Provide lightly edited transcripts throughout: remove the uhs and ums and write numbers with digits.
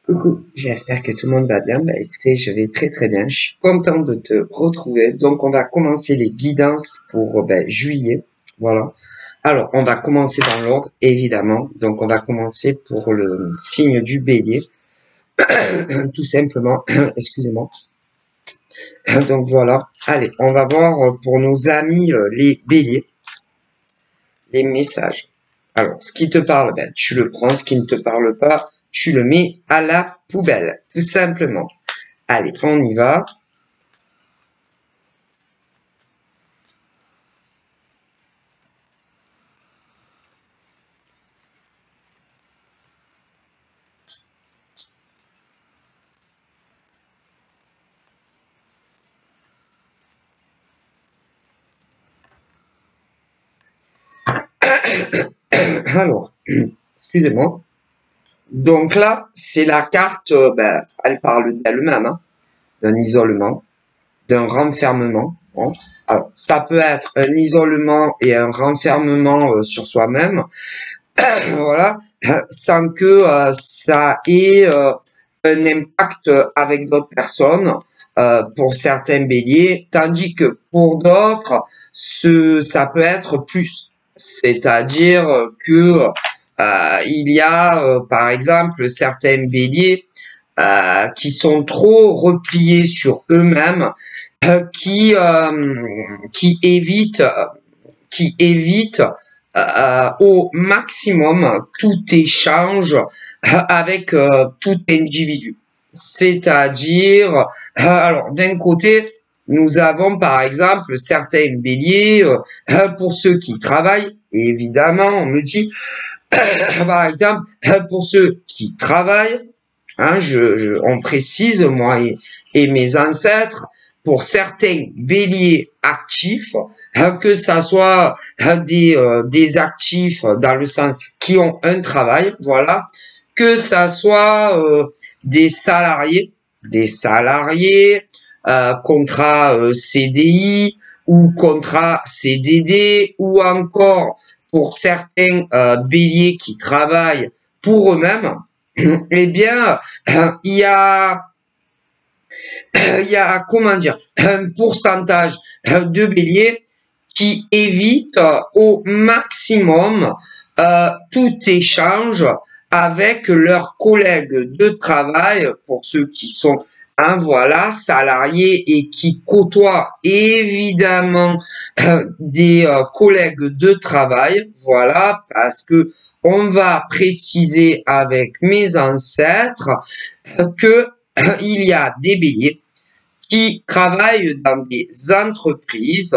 Coucou, j'espère que tout le monde va bien. Bah écoutez, je vais très très bien. Je suis content de te retrouver. Donc on va commencer les guidances pour juillet. Voilà. Alors on va commencer dans l'ordre, évidemment. Donc on va commencer pour le signe du bélier. Tout simplement. Excusez-moi. Donc voilà. Allez, on va voir pour nos amis les béliers, les messages. Alors, ce qui te parle, tu le prends. Ce qui ne te parle pas, tu le mets à la poubelle. Tout simplement. Allez, on y va. Alors, excusez-moi. Donc là, c'est la carte, elle parle d'elle-même, hein, d'un isolement, d'un renfermement. Hein. Alors, ça peut être un isolement et un renfermement sur soi-même, voilà, sans que ça ait un impact avec d'autres personnes, pour certains béliers, tandis que pour d'autres, ça peut être plus. C'est-à-dire que il y a, par exemple, certains béliers qui sont trop repliés sur eux-mêmes, qui évitent au maximum tout échange avec tout individu. C'est-à-dire, alors d'un côté, nous avons par exemple certains béliers, pour ceux qui travaillent, évidemment, on me dit, par exemple, pour ceux qui travaillent, hein, on précise, moi et mes ancêtres, pour certains béliers actifs, que ça soit des actifs dans le sens qui ont un travail, voilà, que ça soit des salariés, contrat CDI ou contrat CDD, ou encore pour certains béliers qui travaillent pour eux-mêmes, eh bien, il y a, comment dire, un pourcentage de béliers qui évitent au maximum tout échange avec leurs collègues de travail, pour ceux qui sont voilà, salariés et qui côtoient évidemment des collègues de travail, voilà, parce que on va préciser avec mes ancêtres que il y a des béliers qui travaillent dans des entreprises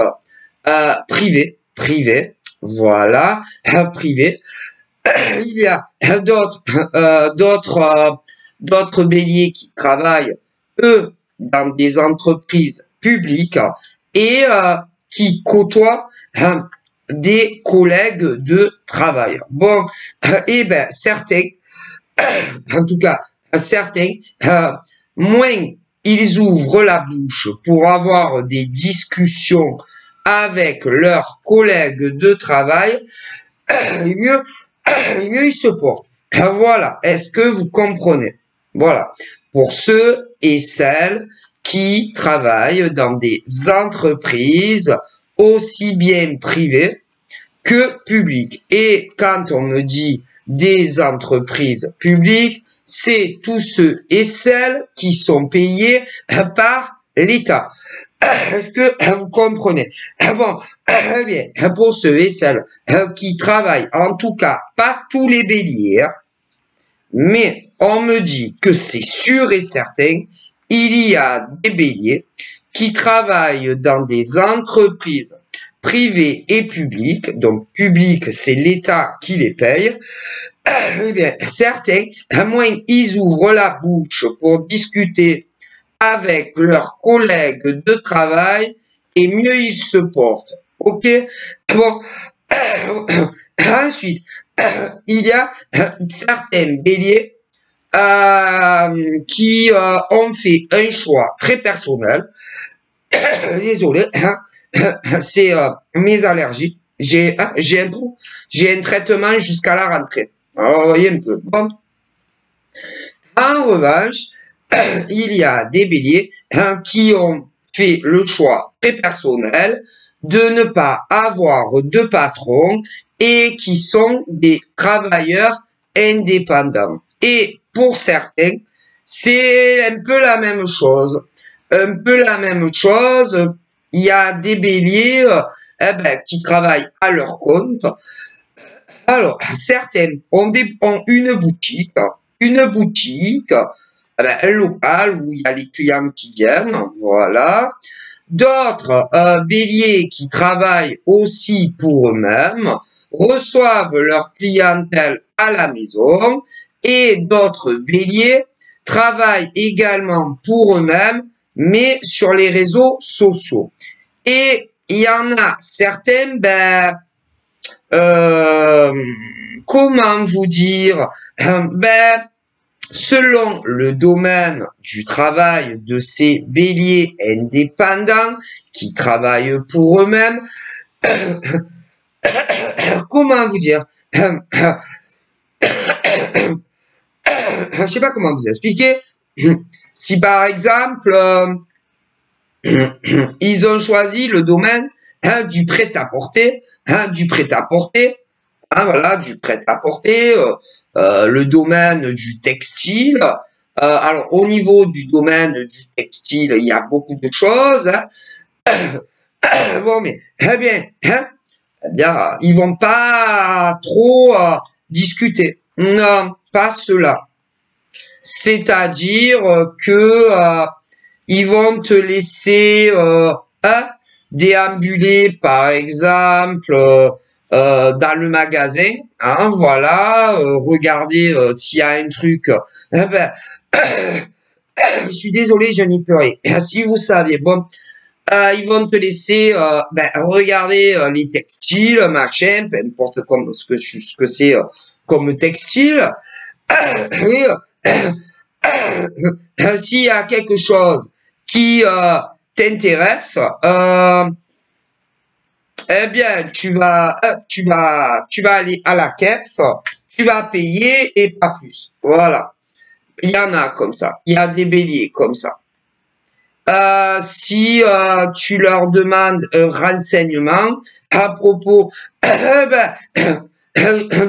privées, voilà, privées. Il y a d'autres béliers qui travaillent, eux, dans des entreprises publiques et qui côtoient des collègues de travail. Bon, et ben certains, en tout cas certains, moins ils ouvrent la bouche pour avoir des discussions avec leurs collègues de travail, et mieux ils se portent. Voilà, est-ce que vous comprenez? Voilà, pour ceux et celles qui travaillent dans des entreprises aussi bien privées que publiques. Et quand on me dit des entreprises publiques, c'est tous ceux et celles qui sont payés par l'État. Est-ce que vous comprenez? Bon, bien, pour ceux et celles qui travaillent, en tout cas, pas tous les béliers, hein, mais on me dit que c'est sûr et certain, il y a des béliers qui travaillent dans des entreprises privées et publiques. Donc, publiques, c'est l'État qui les paye. Eh bien, certains, à moins ils ouvrent la bouche pour discuter avec leurs collègues de travail, et mieux ils se portent. Ok? Bon. Ensuite, il y a certains béliers qui ont fait un choix très personnel. Désolé, c'est mes allergies. J'ai un traitement jusqu'à la rentrée. Alors, vous voyez un peu. Bon. En revanche, il y a des béliers qui ont fait le choix très personnel de ne pas avoir de patron et qui sont des travailleurs indépendants. Et pour certains, c'est un peu la même chose. Un peu la même chose. Il y a des béliers qui travaillent à leur compte. Alors, certains ont une boutique, un local où il y a les clients qui viennent, voilà. D'autres béliers qui travaillent aussi pour eux-mêmes reçoivent leur clientèle à la maison et d'autres béliers travaillent également pour eux-mêmes mais sur les réseaux sociaux. Et il y en a certains, comment vous dire, selon le domaine du travail de ces béliers indépendants qui travaillent pour eux-mêmes, comment vous dire, je sais pas comment vous expliquer. Si par exemple, ils ont choisi le domaine du prêt-à-porter, voilà, du prêt-à-porter, le domaine du textile. Alors, au niveau du domaine du textile, il y a beaucoup de choses. Bon, mais, eh bien, ils vont pas trop discuter. Non, pas cela. C'est-à-dire que ils vont te laisser déambuler, par exemple, dans le magasin, voilà, regarder s'il y a un truc. Je suis désolé, je n'y peux rien. Si vous saviez, bon, ils vont te laisser regarder les textiles, machin, peu importe comme ce que c'est comme textile. Et s'il y a quelque chose qui t'intéresse, eh bien, tu vas aller à la caisse, tu vas payer et pas plus. Voilà. Il y en a comme ça. Il y a des béliers comme ça. Si tu leur demandes un renseignement à propos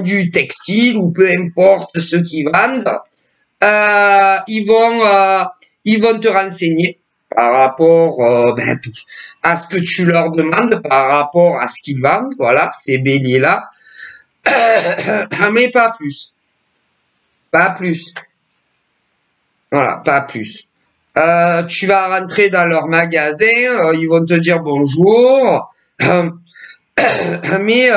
du textile ou peu importe ce qu'ils vendent, ils vont te renseigner par rapport à ce que tu leur demandes, par rapport à ce qu'ils vendent, voilà, ces béliers-là, mais pas plus. Pas plus. Voilà, pas plus. Tu vas rentrer dans leur magasin, ils vont te dire bonjour, mais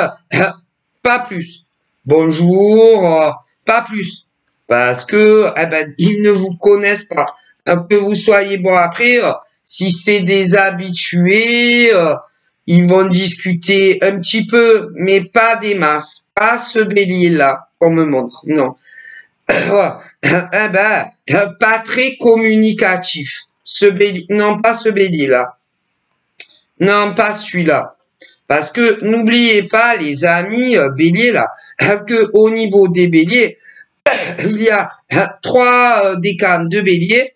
pas plus. Bonjour, pas plus. Parce que ils ne vous connaissent pas. Que vous soyez bon après, si c'est des habitués, ils vont discuter un petit peu, mais pas des masses. Pas ce bélier-là qu'on me montre, non. Pas très communicatif. Non, pas ce bélier-là. Non, pas celui-là. Parce que n'oubliez pas, les amis béliers là, que au niveau des béliers, il y a 3 décanes de bélier,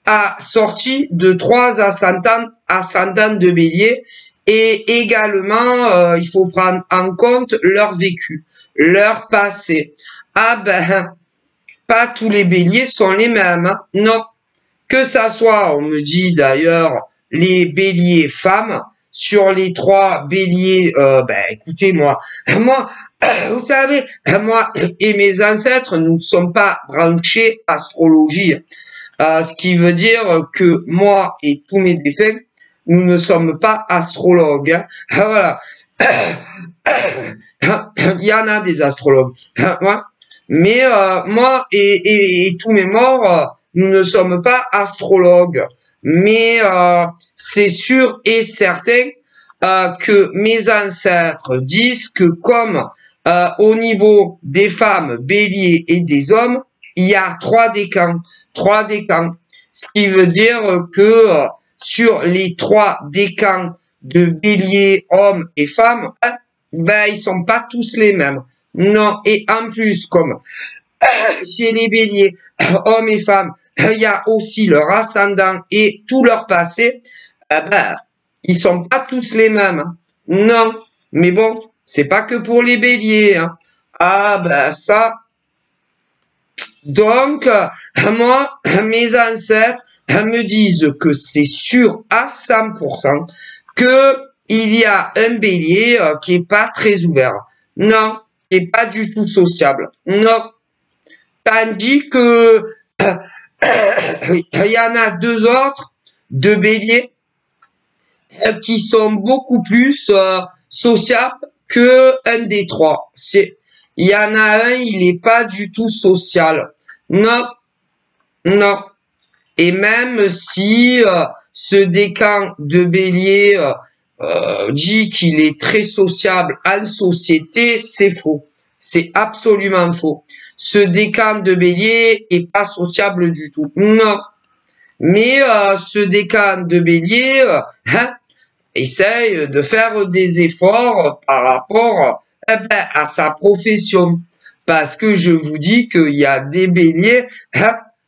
assortis de 3 ascendants de bélier, et également il faut prendre en compte leur vécu, leur passé. Pas tous les béliers sont les mêmes, hein. Non. Que ça soit, on me dit d'ailleurs, les béliers femmes, sur les 3 béliers, écoutez, moi, vous savez, moi et mes ancêtres, nous ne sommes pas branchés astrologie. Ce qui veut dire que moi et tous mes défunts, nous ne sommes pas astrologues, hein. Voilà. Il y en a des astrologues. Mais moi et tous mes morts, nous ne sommes pas astrologues. Mais c'est sûr et certain que mes ancêtres disent que comme au niveau des femmes, béliers et des hommes, il y a 3 décans. 3 décans. Ce qui veut dire que sur les 3 décans de béliers, hommes et femmes, ils sont pas tous les mêmes. Non, et en plus, comme chez les béliers, hommes et femmes, il y a aussi leur ascendant et tout leur passé, ils sont pas tous les mêmes. Hein. Non, mais bon, c'est pas que pour les béliers. Hein. Ça. Donc, moi, mes ancêtres me disent que c'est sûr à 100% que il y a un bélier qui est pas très ouvert. Non, qui est pas du tout sociable. Non. Tandis que il y en a deux béliers, qui sont beaucoup plus sociables que un des trois. Il y en a un, il est pas du tout social. Non, non. Et même si ce décan de bélier dit qu'il est très sociable en société, c'est faux. C'est absolument faux. Ce décan de bélier est pas sociable du tout. Non. Mais ce décan de bélier essaye de faire des efforts par rapport à sa profession. Parce que je vous dis qu'il y a des béliers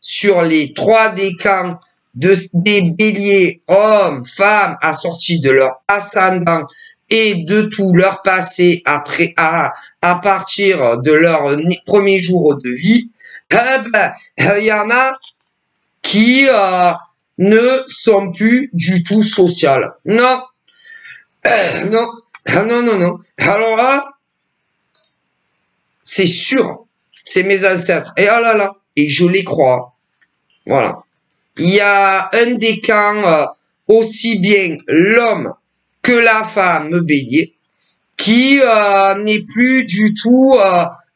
sur les 3 décans des béliers hommes, femmes assortis de leur ascendant et de tout leur passé après à partir de leur premier jour de vie, il y en a qui ne sont plus du tout sociales. Non, non, non, non, non. Alors là, c'est sûr, c'est mes ancêtres. Et oh là là, et je les crois. Voilà. Il y a un décan aussi bien l'homme que la femme bélier qui n'est plus du tout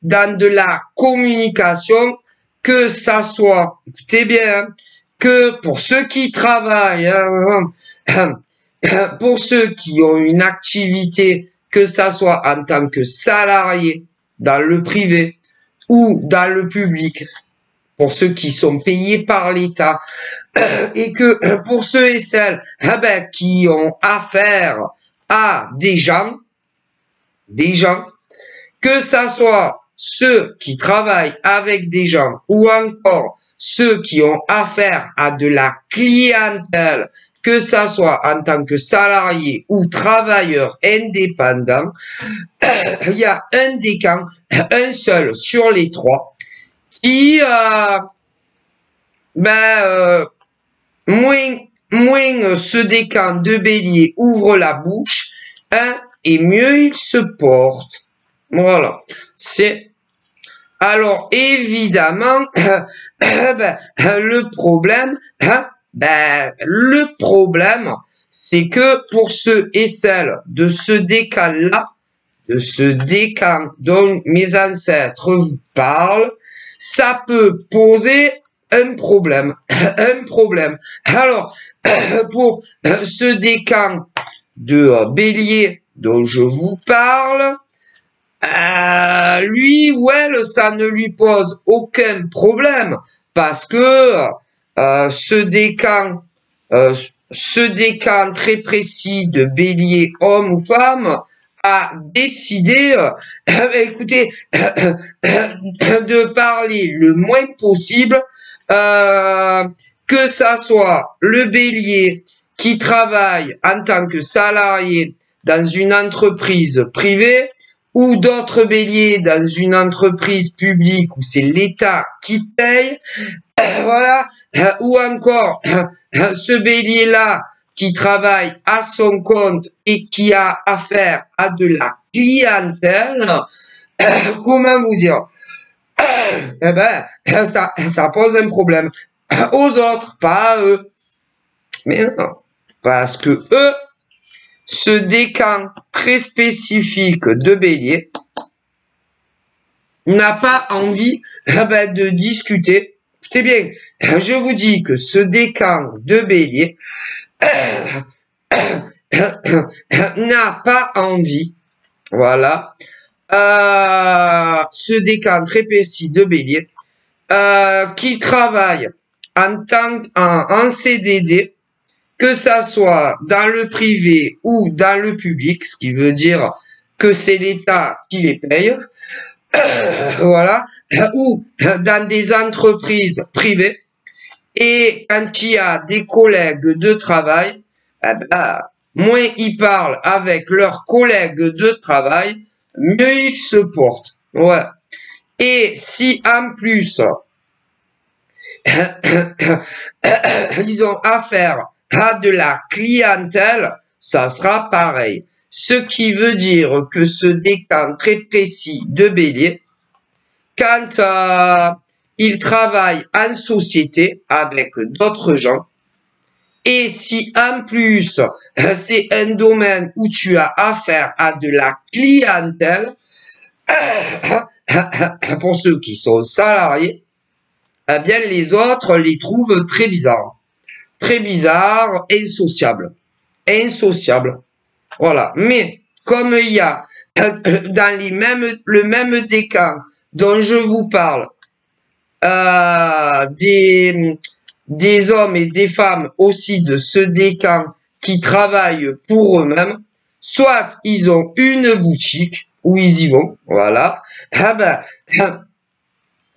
dans de la communication, que ça soit, écoutez bien, que pour ceux qui travaillent, pour ceux qui ont une activité, que ça soit en tant que salarié dans le privé ou dans le public, pour ceux qui sont payés par l'État, et que pour ceux et celles qui ont affaire à des gens, que ça soit ceux qui travaillent avec des gens ou encore ceux qui ont affaire à de la clientèle, que ça soit en tant que salarié ou travailleur indépendant, il y a un décan, un seul sur les 3, qui moins ce décan de bélier ouvre la bouche, et mieux il se porte. Voilà. C'est alors évidemment le problème, c'est que pour ceux et celles de ce décan-là, de ce décan dont mes ancêtres vous parlent, ça peut poser un problème. Alors, pour ce décan de bélier dont je vous parle, lui ou elle, ça ne lui pose aucun problème parce que ce décan très précis de bélier homme ou femme a décidé, écoutez, de parler le moins possible, que ça soit le bélier qui travaille en tant que salarié dans une entreprise privée ou d'autres béliers dans une entreprise publique où c'est l'État qui paye, voilà, ou encore ce bélier-là qui travaille à son compte et qui a affaire à de la clientèle, comment vous dire, ça pose un problème aux autres, pas à eux. Mais non, parce que eux, ce décan très spécifique de bélier n'a pas envie de discuter. Écoutez bien, je vous dis que ce décan de bélier n'a pas envie, voilà, ce décan très précis de bélier, qui travaille en CDD, que ça soit dans le privé ou dans le public, ce qui veut dire que c'est l'État qui les paye, voilà, ou dans des entreprises privées. Et quand il y a des collègues de travail, eh ben, moins ils parlent avec leurs collègues de travail, mieux ils se portent. Ouais. Et si en plus, ils ont affaire à de la clientèle, ça sera pareil. Ce qui veut dire que ce décan très précis de Bélier, quand il travaille en société avec d'autres gens, et si en plus c'est un domaine où tu as affaire à de la clientèle, pour ceux qui sont salariés, eh bien les autres les trouvent très bizarres, insociables. Voilà. Mais comme il y a dans le même décan dont je vous parle, des hommes et des femmes aussi de ce décan qui travaillent pour eux-mêmes, soit ils ont une boutique où ils y vont, voilà.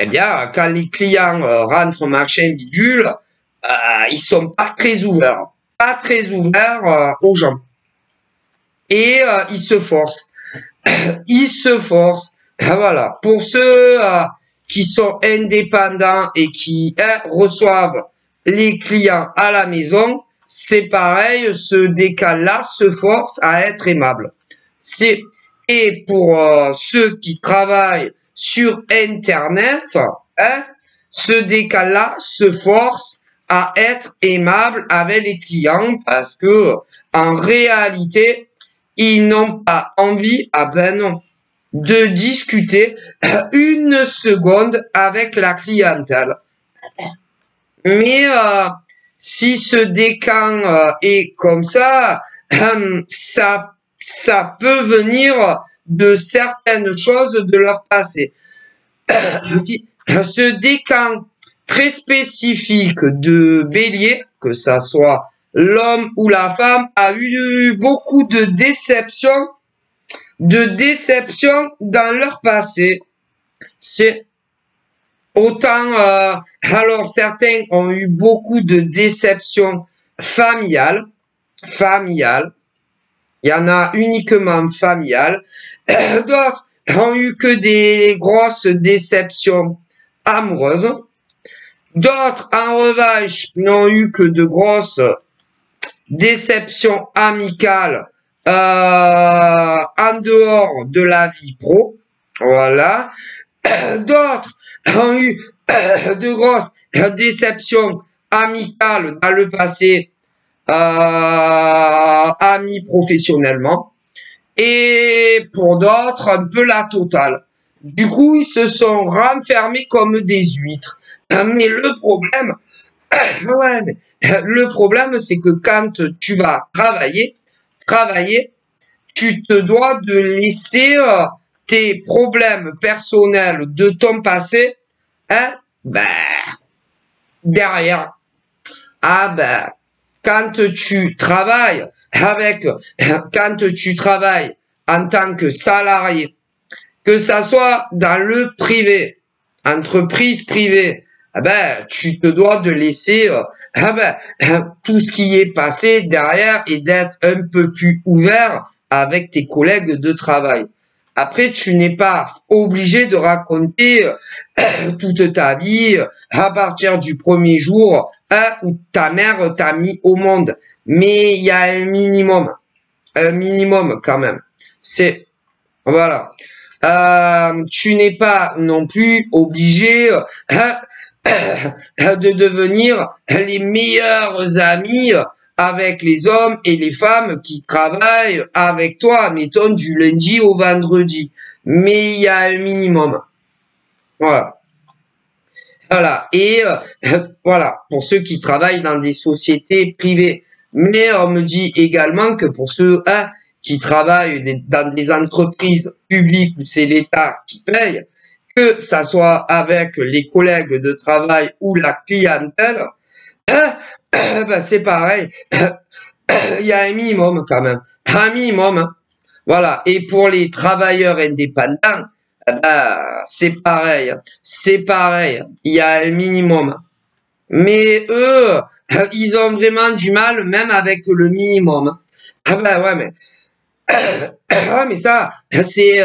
Eh bien, quand les clients rentrent machin bidule, ils sont pas très ouverts aux gens. Et ils se forcent. Voilà. Pour ceux qui sont indépendants et qui reçoivent les clients à la maison, c'est pareil, ce décan-là se force à être aimable. Et pour ceux qui travaillent sur Internet, ce décan-là se force à être aimable avec les clients parce que en réalité, ils n'ont pas envie, de discuter une seconde avec la clientèle. Mais si ce décan est comme ça, ça peut venir de certaines choses de leur passé. Ce décan très spécifique de Bélier, que ça soit l'homme ou la femme, a eu beaucoup de déceptions dans leur passé. C'est autant, alors certains ont eu beaucoup de déceptions familiales. Il y en a uniquement familiales. D'autres ont eu que des grosses déceptions amoureuses. D'autres, en revanche, n'ont eu que de grosses déceptions amicales en dehors de la vie pro. Voilà. D'autres ont eu de grosses déceptions amicales dans le passé, amis professionnellement. Et pour d'autres, un peu la totale. Du coup, ils se sont renfermés comme des huîtres. Mais le problème, c'est que quand tu vas travailler, tu te dois de laisser tes problèmes personnels de ton passé, derrière. Quand tu travailles en tant que salarié, que ça soit dans le privé, entreprise privée, tu te dois de laisser tout ce qui est passé derrière et d'être un peu plus ouvert avec tes collègues de travail. Après, tu n'es pas obligé de raconter toute ta vie à partir du premier jour où ta mère t'a mis au monde. Mais il y a un minimum quand même. Voilà. Tu n'es pas non plus obligé de devenir les meilleurs amis avec les hommes et les femmes qui travaillent avec toi, mettons du lundi au vendredi. Mais il y a un minimum. Voilà. Et voilà, pour ceux qui travaillent dans des sociétés privées. Mais on me dit également que pour ceux qui travaillent dans des entreprises publiques où c'est l'État qui paye, que ça soit avec les collègues de travail ou la clientèle, c'est pareil. Il y a un minimum quand même. Un minimum. Voilà. Et pour les travailleurs indépendants, c'est pareil. C'est pareil. Il y a un minimum. Mais eux, ils ont vraiment du mal, même avec le minimum. Ah ben ouais, mais mais ça, c'est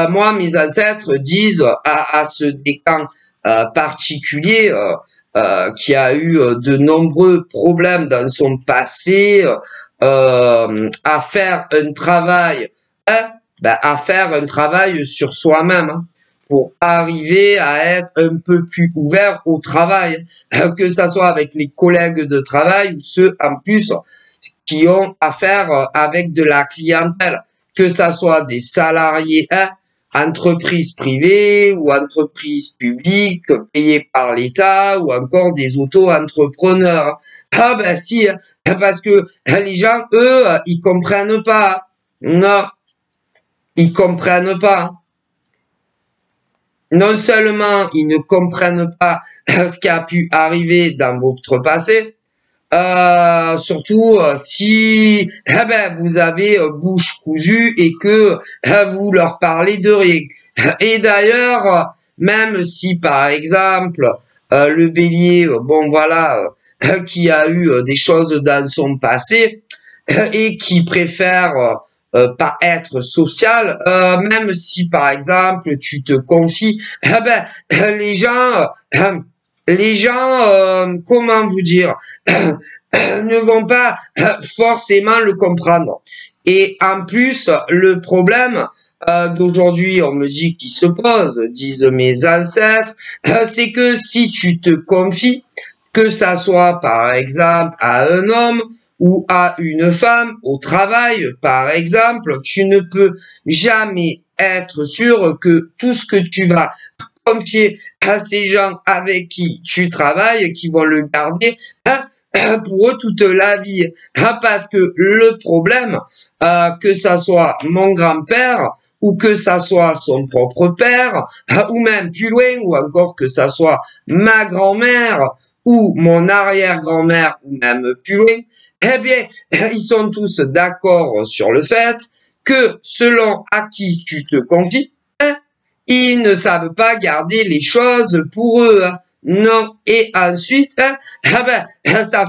moi, mes ancêtres disent à ce décan particulier qui a eu de nombreux problèmes dans son passé à faire un travail, hein, à faire un travail sur soi-même. Hein, pour arriver à être un peu plus ouvert au travail, que ça soit avec les collègues de travail ou ceux en plus qui ont affaire avec de la clientèle, que ça soit des salariés, hein, entreprises privées ou entreprises publiques payées par l'État ou encore des auto-entrepreneurs. Ah ben si, hein, parce que les gens, eux, ils comprennent pas. Non, ils comprennent pas. Non seulement ils ne comprennent pas ce qui a pu arriver dans votre passé, surtout si vous avez bouche cousue et que vous leur parlez de rien. Et d'ailleurs, même si par exemple le bélier, bon voilà, qui a eu des choses dans son passé et qui préfère pas être social, même si par exemple tu te confies, les gens, comment vous dire, ne vont pas forcément le comprendre. Et en plus, le problème d'aujourd'hui, on me dit qu'il se pose, disent mes ancêtres, c'est que si tu te confies, que ça soit par exemple à un homme ou à une femme au travail, par exemple, tu ne peux jamais être sûr que tout ce que tu vas confier à ces gens avec qui tu travailles, qui vont le garder pour eux toute la vie. Parce que le problème, que ça soit mon grand-père ou que ça soit son propre père, ou même plus loin, ou encore que ça soit ma grand-mère ou mon arrière-grand-mère, ou même plus loin, eh bien, ils sont tous d'accord sur le fait que selon à qui tu te confies, ils ne savent pas garder les choses pour eux. Hein. Non. Et ensuite, ça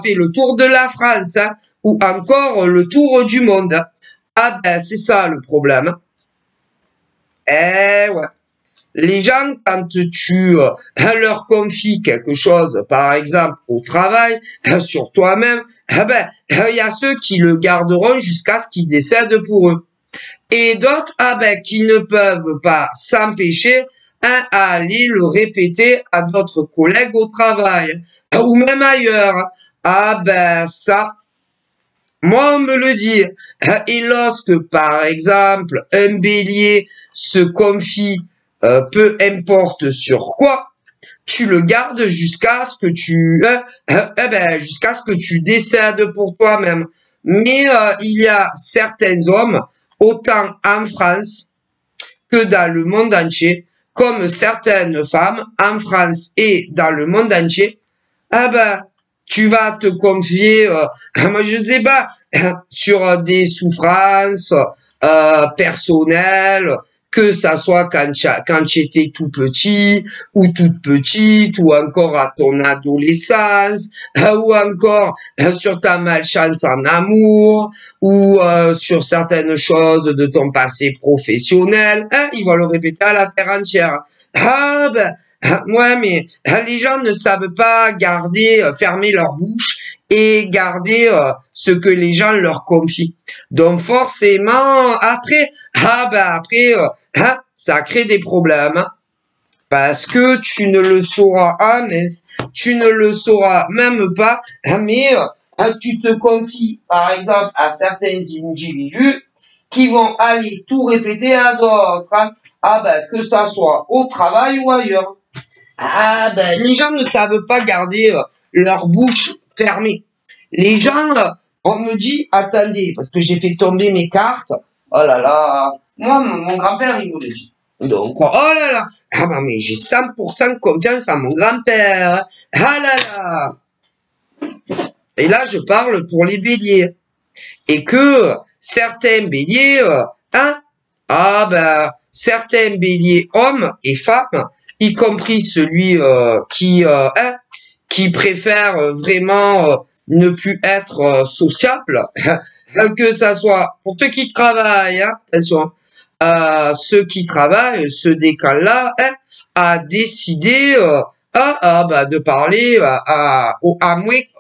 fait le tour de la France, hein, ou encore le tour du monde. Ah ben, c'est ça le problème. Eh ouais. Les gens, quand tu leur confies quelque chose, par exemple au travail, sur toi-même, il y a ceux qui le garderont jusqu'à ce qu'ils décèdent pour eux. Et d'autres, qui ne peuvent pas s'empêcher à aller le répéter à d'autres collègues au travail, ou même ailleurs. Ça, moi on me le dit. Et lorsque, par exemple, un bélier se confie, peu importe sur quoi, tu le gardes jusqu'à ce que jusqu'à ce que tu décèdes pour toi-même. Mais il y a certains hommes, autant en France que dans le monde entier, comme certaines femmes en France et dans le monde entier, tu vas te confier, je sais pas, sur des souffrances personnelles, que ça soit quand tu étais tout petit ou toute petite, ou encore à ton adolescence, ou encore sur ta malchance en amour, ou sur certaines choses de ton passé professionnel, ils vont le répéter à la terre entière. Ouais, mais les gens ne savent pas garder, fermer leur bouche et garder ce que les gens leur confient. Donc forcément, après, ça crée des problèmes. Hein, parce que tu ne le sauras, tu ne le sauras même pas, mais tu te confies, par exemple, à certains individus qui vont aller tout répéter à d'autres. Hein, que ça soit au travail ou ailleurs. Les gens ne savent pas garder leur bouche fermée. Les gens, on me dit, attendez, parce que j'ai fait tomber mes cartes. Oh là là, moi, mon grand-père, il me le dit. Donc, oh là là, mais j'ai 100% confiance en mon grand-père. Ah là là. Et là, je parle pour les béliers. Et que certains béliers, certains béliers hommes et femmes, y compris celui qui préfère vraiment ne plus être sociable, que ça soit pour ceux qui travaillent, hein, attention, ceux qui travaillent, ce décalage-là, hein, a décidé de parler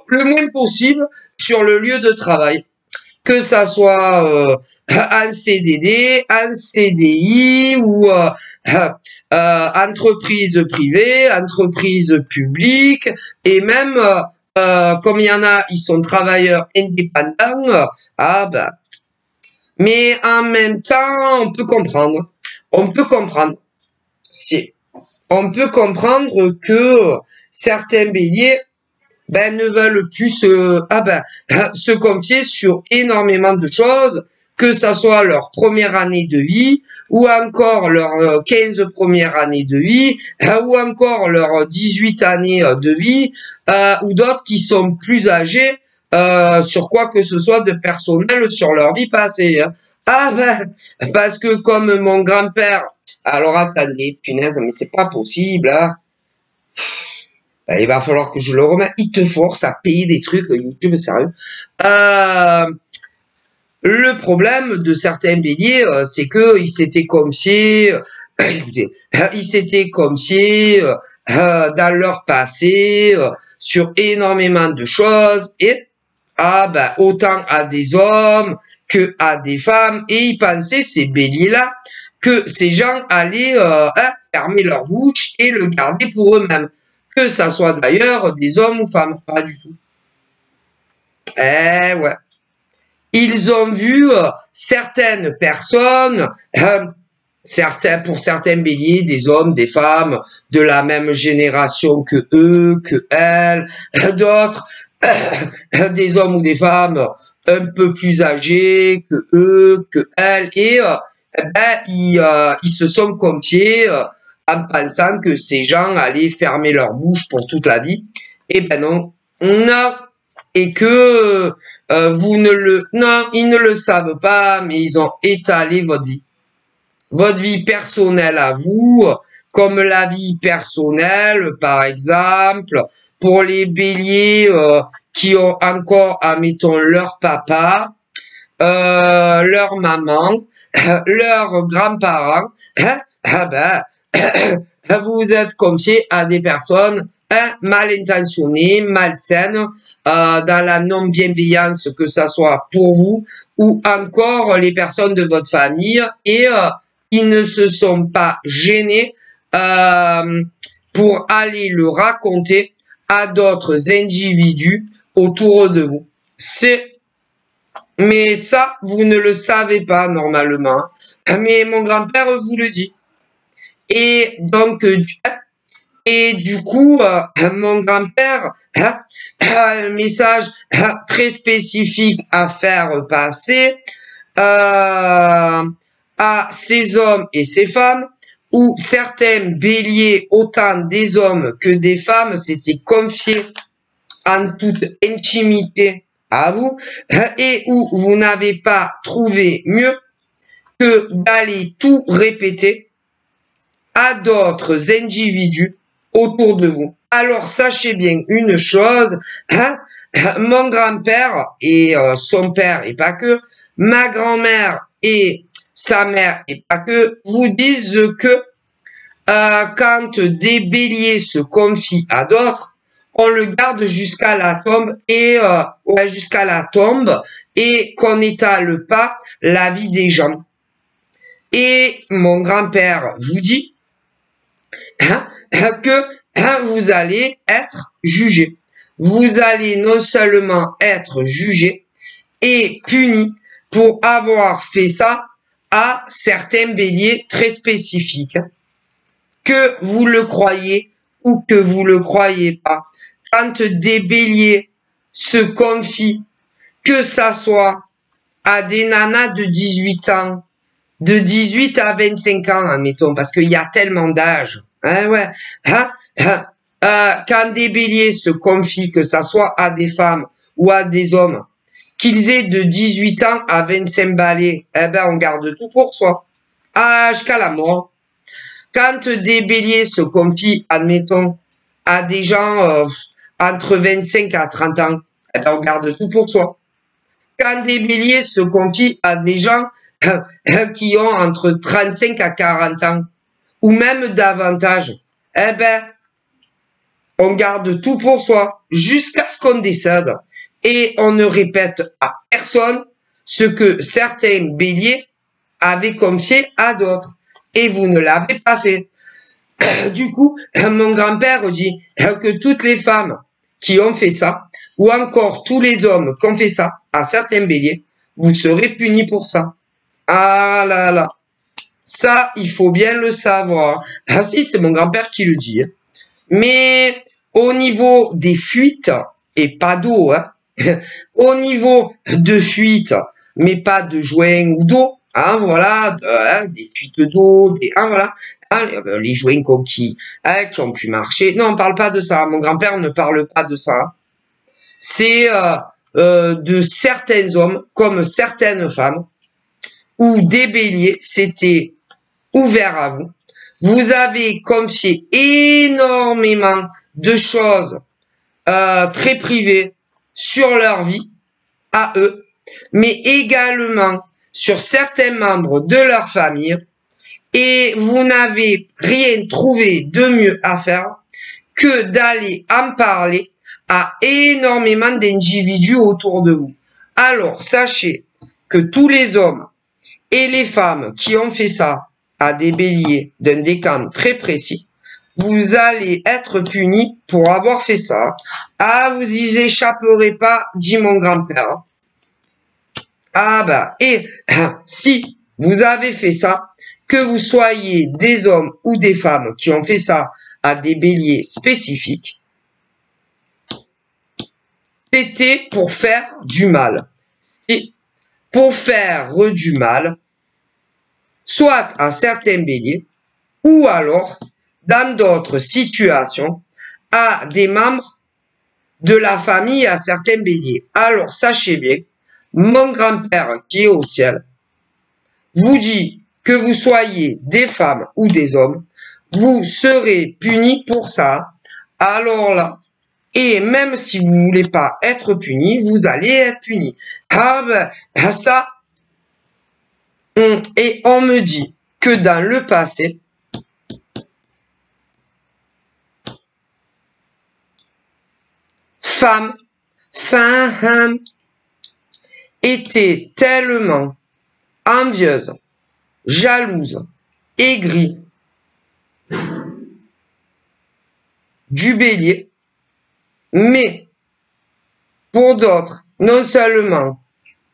le moins possible sur le lieu de travail. Que ça soit un CDD, un CDI ou entreprise privée, entreprise publique, et même comme il y en a, ils sont travailleurs indépendants, mais en même temps, on peut comprendre. On peut comprendre. On peut comprendre que certains béliers ne veulent plus se confier sur énormément de choses, que ça soit leur première année de vie, ou encore leur 15 premières années de vie, ou encore leurs 18 années de vie, ou d'autres qui sont plus âgés sur quoi que ce soit de personnel sur leur vie passée. Hein. Parce que comme mon grand-père, alors attendez, punaise, mais c'est pas possible, hein. Il va falloir que je le remette. Il te force à payer des trucs YouTube, sérieux. Le problème de certains béliers, c'est que ils s'étaient confiés, ils s'étaient confiés dans leur passé sur énormément de choses et autant à des hommes que à des femmes, et ils pensaient, ces béliers-là, que ces gens allaient fermer leur bouche et le garder pour eux-mêmes. Que ça soit d'ailleurs des hommes ou femmes, pas du tout. Ouais. Ils ont vu certaines personnes, pour certains béliers, des hommes, des femmes de la même génération que eux, que elles, d'autres, des hommes ou des femmes un peu plus âgés que eux, que elles, et ils se sont confiés en pensant que ces gens allaient fermer leur bouche pour toute la vie. Eh ben non, et que ils ne le savent pas, mais ils ont étalé votre vie personnelle à vous, comme la vie personnelle, par exemple, pour les béliers qui ont encore, admettons, leur papa, leur maman, leurs grands-parents, vous êtes confiés à des personnes mal intentionnées, malsaines, dans la non-bienveillance, que ça soit pour vous ou encore les personnes de votre famille, et ils ne se sont pas gênés pour aller le raconter à d'autres individus autour de vous. Mais ça, vous ne le savez pas normalement. Mais mon grand-père vous le dit. Et donc, du coup, mon grand-père a un message très spécifique à faire passer à ces hommes et ces femmes, où certains béliers, autant des hommes que des femmes, s'étaient confiés en toute intimité à vous, et où vous n'avez pas trouvé mieux que d'aller tout répéter à d'autres individus autour de vous. Alors sachez bien une chose, mon grand-père et son père, et pas que, ma grand-mère et sa mère, et pas que, vous disent que quand des béliers se confient à d'autres, on le garde jusqu'à la tombe et qu'on n'étale pas la vie des gens. Et mon grand-père vous dit que vous allez être jugé. Vous allez non seulement être jugé et puni pour avoir fait ça à certains béliers très spécifiques, que vous le croyez ou que vous le croyez pas. Quand des béliers se confient, que ça soit à des nanas de 18 ans, de 18 à 25 ans, admettons, parce qu'il y a tellement d'âge. Quand des béliers se confient, que ça soit à des femmes ou à des hommes, qu'ils aient de 18 ans à 25 balais, on garde tout pour soi. jusqu'à la mort. Quand des béliers se confient, admettons, à des gens entre 25 à 30 ans, eh ben, on garde tout pour soi. Quand des béliers se confient à des gens qui ont entre 35 à 40 ans, ou même davantage, eh ben, on garde tout pour soi jusqu'à ce qu'on décède. Et on ne répète à personne ce que certains béliers avaient confié à d'autres. Et vous ne l'avez pas fait. Du coup, mon grand-père dit que toutes les femmes qui ont fait ça, ou encore tous les hommes qui ont fait ça à certains béliers, vous serez punis pour ça. Ah là là. Ça, il faut bien le savoir. Ah si, c'est mon grand-père qui le dit. Mais au niveau des fuites, et pas d'eau, hein, au niveau de fuites, mais pas de joints ou d'eau, hein, voilà, des fuites d'eau, voilà, hein, les joints qui ont pu marcher. Non, on parle pas de ça. Mon grand-père ne parle pas de ça. C'est de certains hommes, comme certaines femmes, où des béliers s'étaient ouverts à vous. Vous avez confié énormément de choses très privées sur leur vie, à eux, mais également sur certains membres de leur famille, et vous n'avez rien trouvé de mieux à faire que d'aller en parler à énormément d'individus autour de vous. Alors, sachez que tous les hommes et les femmes qui ont fait ça à des béliers d'un décan très précis, vous allez être punis pour avoir fait ça. Ah, vous y échapperez pas, dit mon grand-père. Ah bah, et si vous avez fait ça, que vous soyez des hommes ou des femmes qui ont fait ça à des béliers spécifiques, c'était pour faire du mal. C'est pour faire du mal, soit à certains béliers, ou alors, dans d'autres situations, à des membres de la famille à certains béliers. Alors, sachez bien, mon grand-père qui est au ciel vous dit que vous soyez des femmes ou des hommes, vous serez punis pour ça. Alors là, et même si vous voulez pas être puni, vous allez être puni. Ah ben, ça, et on me dit que dans le passé, femme était tellement envieuse, jalouse, aigrie du bélier, mais pour d'autres, non seulement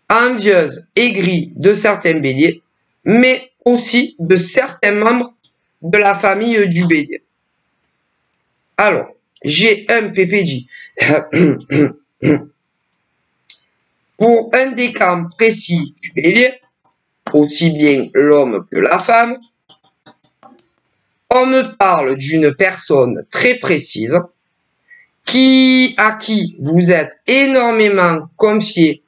envieuse, aigrie de certains béliers, mais aussi de certains membres de la famille du bélier. Alors, j'ai un PPJ. Pour un décan précis du bélier, aussi bien l'homme que la femme, on me parle d'une personne très précise à qui vous êtes énormément confié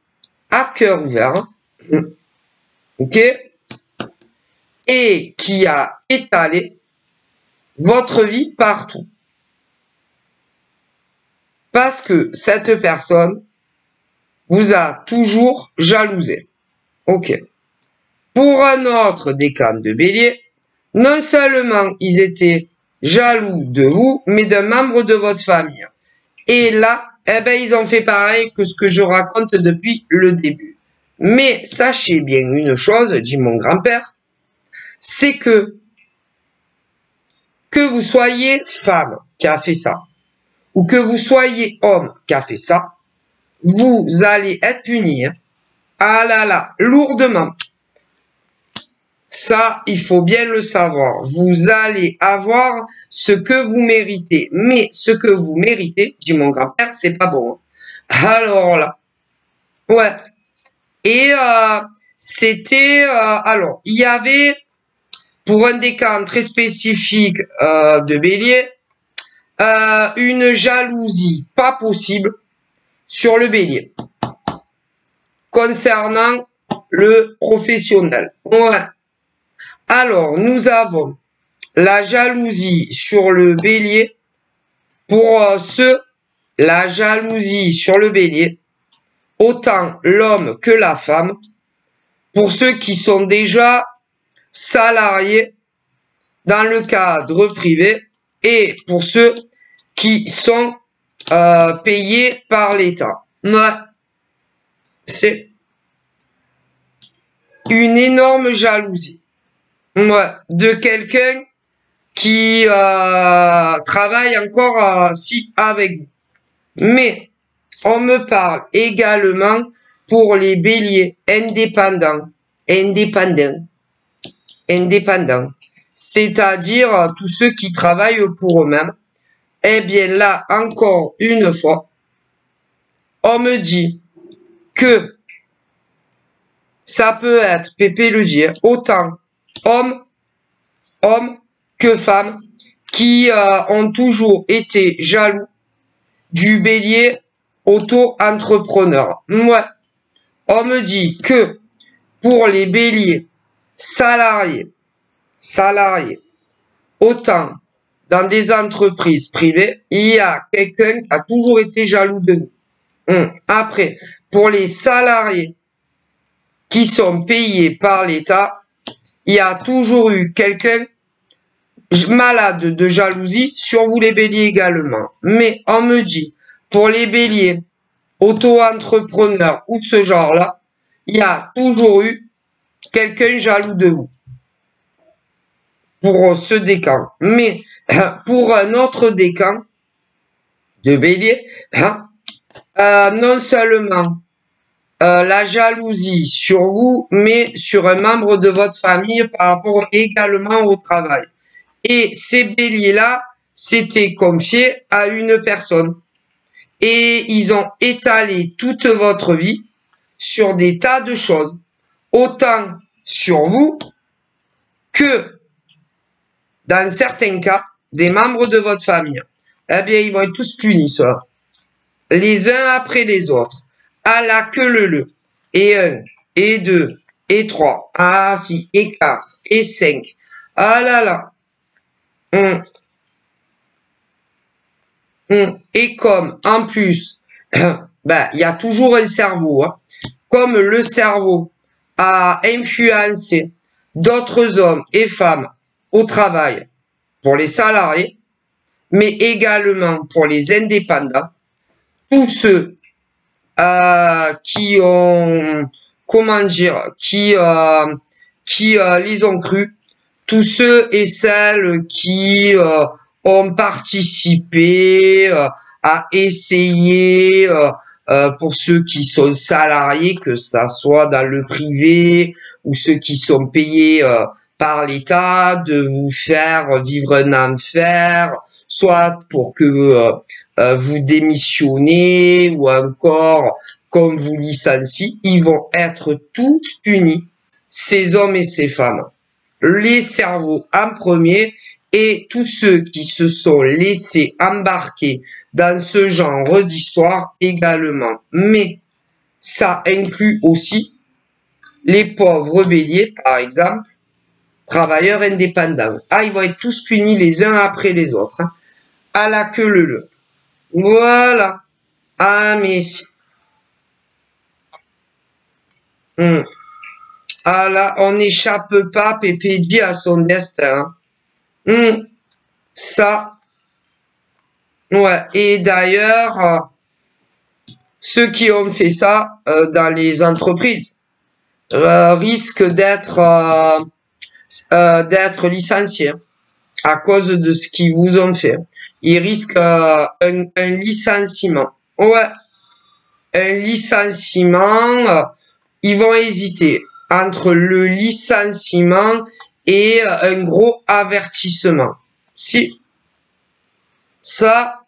à cœur ouvert, ok, et qui a étalé votre vie partout. Parce que cette personne vous a toujours jalousé. Ok. Pour un autre décan de bélier, non seulement ils étaient jaloux de vous, mais d'un membre de votre famille. Et là, eh ben, ils ont fait pareil que ce que je raconte depuis le début. Mais sachez bien une chose, dit mon grand-père, c'est que vous soyez femme qui a fait ça, ou que vous soyez homme qui a fait ça, vous allez être puni. Ah là là, lourdement. Ça, il faut bien le savoir. Vous allez avoir ce que vous méritez. Mais ce que vous méritez, dit mon grand-père, c'est pas bon. Alors là, ouais. Et c'était, alors, il y avait, pour un décan très spécifique de bélier, une jalousie pas possible sur le bélier concernant le professionnel. Ouais. Alors, nous avons la jalousie sur le bélier. Pour la jalousie sur le bélier, autant l'homme que la femme, pour ceux qui sont déjà salariés dans le cadre privé et pour ceux qui sont payés par l'État. Ouais. C'est une énorme jalousie. Ouais. De quelqu'un qui travaille encore avec vous. Mais on me parle également pour les béliers indépendants, c'est-à-dire tous ceux qui travaillent pour eux-mêmes. Eh bien là, encore une fois, on me dit que ça peut être, Pépé le dit, autant hommes que femmes qui ont toujours été jaloux du bélier auto-entrepreneur. Ouais. On me dit que pour les béliers salariés, autant dans des entreprises privées, il y a quelqu'un qui a toujours été jaloux de vous. Après, pour les salariés qui sont payés par l'État, il y a toujours eu quelqu'un malade de jalousie sur vous les béliers également. Mais on me dit, pour les béliers auto-entrepreneurs ou de ce genre-là, il y a toujours eu quelqu'un jaloux de vous. Pour ce décan. Mais pour un autre décan de bélier, non seulement la jalousie sur vous, mais sur un membre de votre famille par rapport également au travail. Et ces béliers-là s'étaient confiés à une personne. Et ils ont étalé toute votre vie sur des tas de choses. Autant sur vous que, dans certains cas, des membres de votre famille. Eh bien, ils vont être tous punis, ça. Les uns après les autres. À la queue leu. Et 1, et 2, et 3, ah si, et 4, et 5. Ah là là. Et comme, en plus, ben, il y a toujours un cerveau, hein. Comme le cerveau a influencé d'autres hommes et femmes au travail pour les salariés, mais également pour les indépendants, tous ceux qui ont, comment dire, qui les ont crus, tous ceux et celles qui ont participé à essayer, pour ceux qui sont salariés, que ça soit dans le privé ou ceux qui sont payés par l'État, de vous faire vivre un enfer, soit pour que vous démissionnez ou encore qu'on vous licencie, ils vont être tous punis, ces hommes et ces femmes. Les cerveaux en premier et tous ceux qui se sont laissés embarquer dans ce genre d'histoire également. Mais ça inclut aussi les pauvres béliers, par exemple, travailleurs indépendants. Ah, ils vont être tous punis les uns après les autres. Hein. À la queue leu. Voilà. Ah, mais si. Ah là, on n'échappe pas, Pépé dit, à son destin. Ça. Ouais. Et d'ailleurs, ceux qui ont fait ça dans les entreprises risquent d'être licenciés à cause de ce qu'ils vous ont fait. Ils risquent un licenciement. Ouais. Un licenciement, ils vont hésiter entre le licenciement et un gros avertissement. Si. Ça,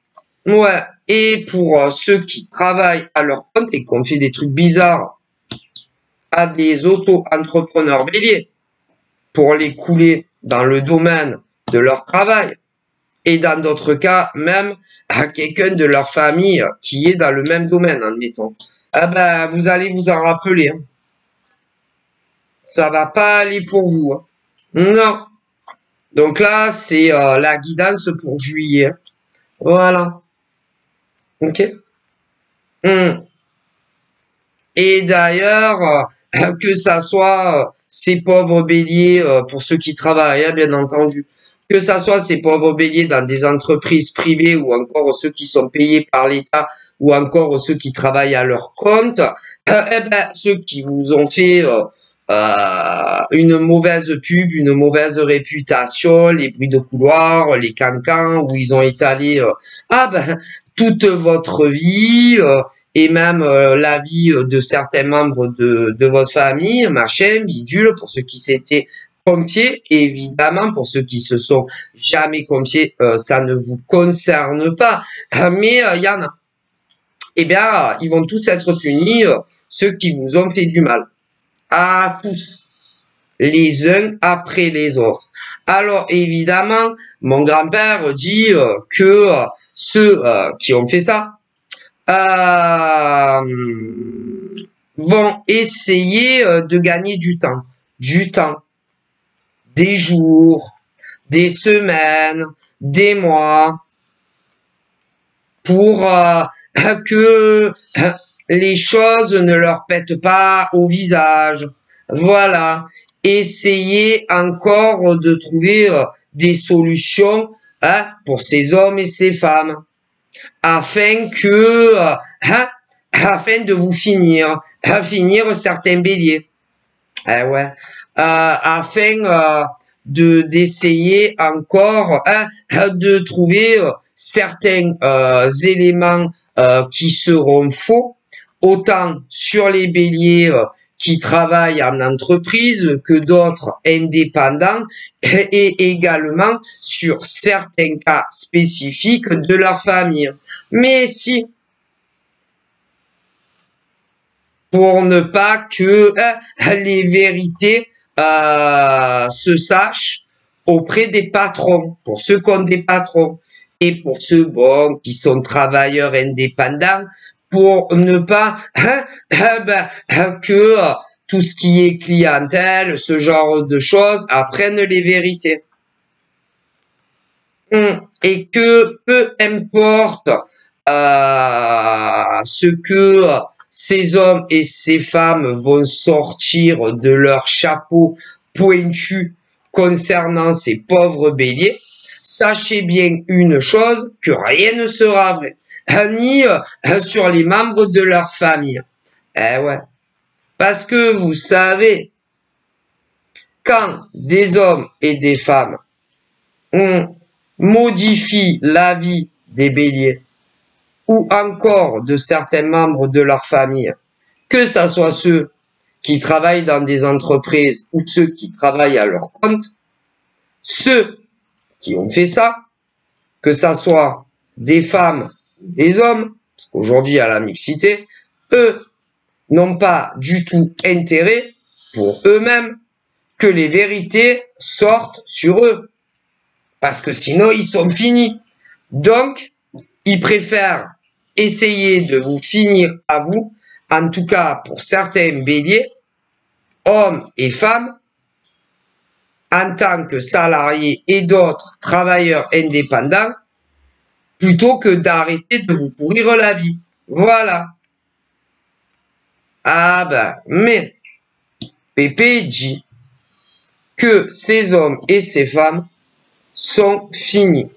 ouais. Et pour ceux qui travaillent à leur compte et qui ont fait des trucs bizarres à des auto-entrepreneurs béliers pour les couler dans le domaine de leur travail et dans d'autres cas, même à quelqu'un de leur famille qui est dans le même domaine, admettons. Ah ben, vous allez vous en rappeler. Hein. Ça va pas aller pour vous. Hein. Non. Donc là, c'est la guidance pour juillet. Voilà. Ok. Et d'ailleurs, que ça soit ces pauvres béliers, pour ceux qui travaillent, hein, bien entendu, que ça soit ces pauvres béliers dans des entreprises privées ou encore ceux qui sont payés par l'État ou encore ceux qui travaillent à leur compte, eh ben, ceux qui vous ont fait une mauvaise pub, une mauvaise réputation, les bruits de couloir, les cancans où ils ont étalé toute votre vie, et même la vie de certains membres de votre famille, machin, bidule, pour ceux qui s'étaient confiés, et évidemment, pour ceux qui se sont jamais confiés, ça ne vous concerne pas, mais il y en a. Eh bien, ils vont tous être punis, ceux qui vous ont fait du mal. À tous. Les uns après les autres. Alors, évidemment, mon grand-père dit que ceux qui ont fait ça, vont essayer de gagner du temps. Du temps. Des jours, des semaines, des mois, pour que les choses ne leur pètent pas au visage. Voilà. Essayez encore de trouver des solutions pour ces hommes et ces femmes, afin que, afin de vous finir certains béliers. Ouais. Afin d'essayer encore de trouver certains éléments qui seront faux, autant sur les béliers qui travaillent en entreprise que d'autres indépendants, et également sur certains cas spécifiques de leur famille. Mais si, pour ne pas que les vérités se sachent auprès des patrons, pour ceux qui ont des patrons, et pour ceux qui sont travailleurs indépendants, pour ne pas que tout ce qui est clientèle, ce genre de choses, apprennent les vérités. Et que peu importe ce que ces hommes et ces femmes vont sortir de leur chapeau pointu concernant ces pauvres béliers, sachez bien une chose, que rien ne sera vrai, ni sur les membres de leur famille. Eh ouais. Parce que vous savez, quand des hommes et des femmes modifient la vie des béliers, ou encore de certains membres de leur famille, que ça soit ceux qui travaillent dans des entreprises ou ceux qui travaillent à leur compte, ceux qui ont fait ça, que ça soit des femmes ou des hommes, parce qu'aujourd'hui il y a la mixité, eux n'ont pas du tout intérêt pour eux-mêmes que les vérités sortent sur eux, parce que sinon ils sont finis. Donc, ils préfèrent essayer de vous finir à vous, en tout cas pour certains béliers, hommes et femmes, en tant que salariés et d'autres travailleurs indépendants, plutôt que d'arrêter de vous pourrir la vie. Voilà. Ah ben, mais Pépé dit que ces hommes et ces femmes sont finis.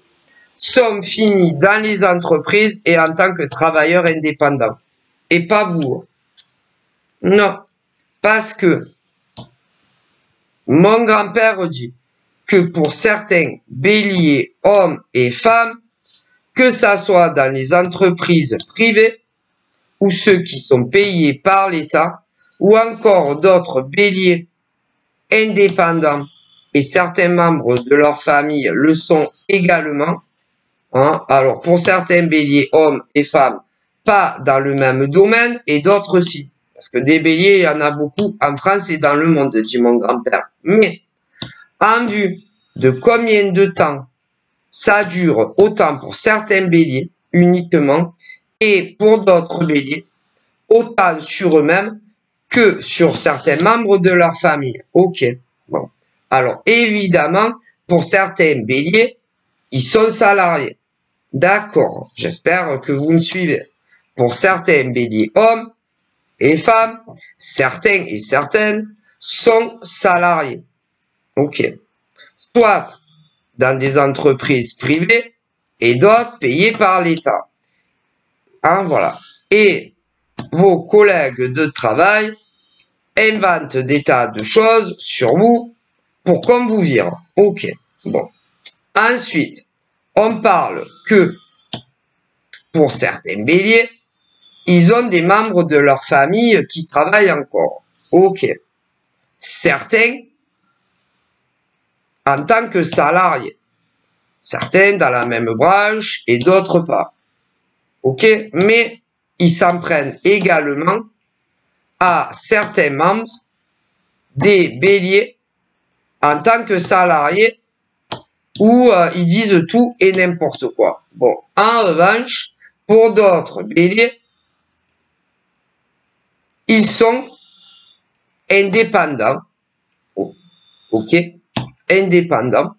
Sont finis dans les entreprises et en tant que travailleurs indépendants. Et pas vous. Non. Parce que mon grand-père dit que pour certains béliers, hommes et femmes, que ça soit dans les entreprises privées ou ceux qui sont payés par l'État, ou encore d'autres béliers indépendants, et certains membres de leur famille le sont également. Alors, pour certains béliers, hommes et femmes, pas dans le même domaine, et d'autres aussi. Parce que des béliers, il y en a beaucoup en France et dans le monde, dit mon grand-père. Mais, en vue de combien de temps ça dure, autant pour certains béliers uniquement, et pour d'autres béliers, autant sur eux-mêmes que sur certains membres de leur famille. Ok, bon. Alors, évidemment, pour certains béliers, ils sont salariés. D'accord, j'espère que vous me suivez. Pour certains béliers hommes et femmes, certains et certaines sont salariés. Ok. Soit dans des entreprises privées et d'autres payées par l'État. Hein, voilà. Et vos collègues de travail inventent des tas de choses sur vous pour qu'on vous vire. Ok. Bon. Ensuite, on parle que pour certains béliers, ils ont des membres de leur famille qui travaillent encore. Ok. Certains en tant que salariés. Certains dans la même branche et d'autres pas. Ok. Mais ils s'en prennent également à certains membres des béliers en tant que salariés où ils disent tout et n'importe quoi. Bon, en revanche, pour d'autres béliers, ils sont indépendants. Ok, indépendants.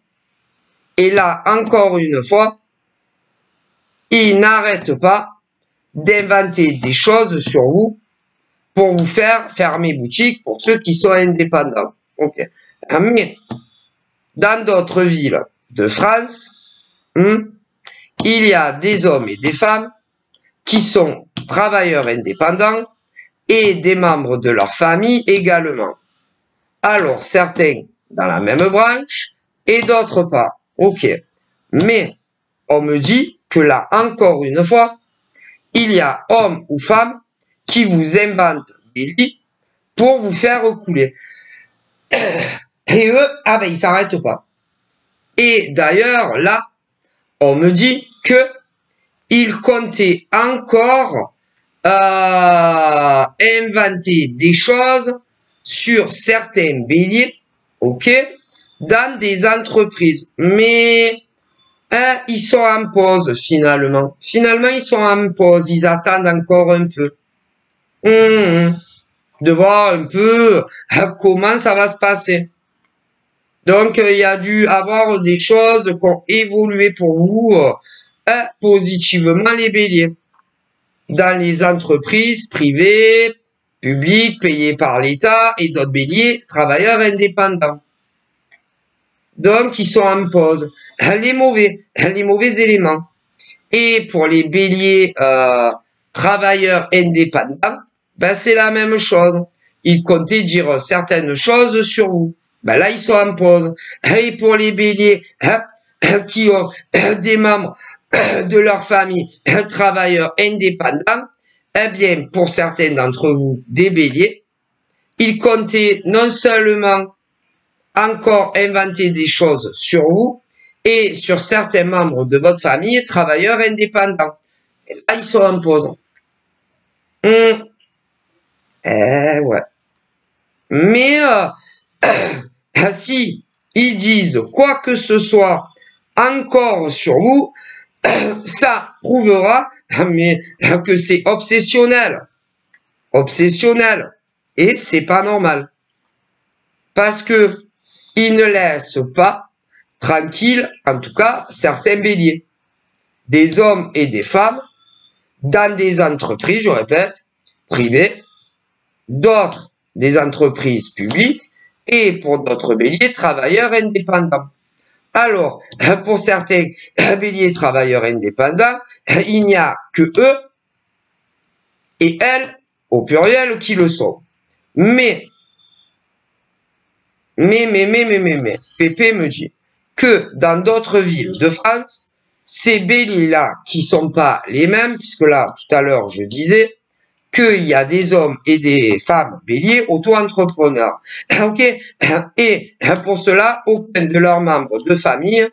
Et là, encore une fois, ils n'arrêtent pas d'inventer des choses sur vous pour vous faire fermer boutique pour ceux qui sont indépendants. Ok. Mais dans d'autres villes de France, il y a des hommes et des femmes qui sont travailleurs indépendants et des membres de leur famille également. Alors, certains dans la même branche et d'autres pas. Ok. Mais on me dit que là, encore une fois, il y a hommes ou femmes qui vous inventent des vies pour vous faire couler. Et eux, ah ben, ils s'arrêtent pas. Et d'ailleurs, là, on me dit que ils comptaient encore inventer des choses sur certains béliers, ok, dans des entreprises. Mais ils sont en pause finalement. Finalement, ils sont en pause. Ils attendent encore un peu. De voir un peu comment ça va se passer. Donc, il y a dû avoir des choses qui ont évolué pour vous positivement, les béliers. Dans les entreprises privées, publiques, payées par l'État, et d'autres béliers, travailleurs indépendants. Donc, ils sont en pause. Les mauvais éléments. Et pour les béliers travailleurs indépendants, ben c'est la même chose. Ils comptaient dire certaines choses sur vous. Ben là, ils sont en pause. Et pour les béliers qui ont des membres de leur famille travailleurs indépendants, eh bien, pour certains d'entre vous, des béliers, ils comptaient non seulement encore inventer des choses sur vous et sur certains membres de votre famille travailleurs indépendants. Et là, ils sont en pause. Ouais. Mais si ils disent quoi que ce soit encore sur vous, ça prouvera que c'est obsessionnel. Obsessionnel. Et c'est pas normal. Parce que ils ne laissent pas tranquille, en tout cas, certains béliers. Des hommes et des femmes dans des entreprises, je répète, privées, d'autres des entreprises publiques et pour d'autres béliers, travailleurs indépendants. Alors, pour certains béliers travailleurs indépendants, il n'y a que eux et elles, au pluriel, qui le sont. Mais, Pépé me dit que dans d'autres villes de France, ces béliers-là, qui sont pas les mêmes, puisque là, tout à l'heure, je disais qu'il y a des hommes et des femmes béliers auto-entrepreneurs. Ok. Et pour cela, aucun de leurs membres de famille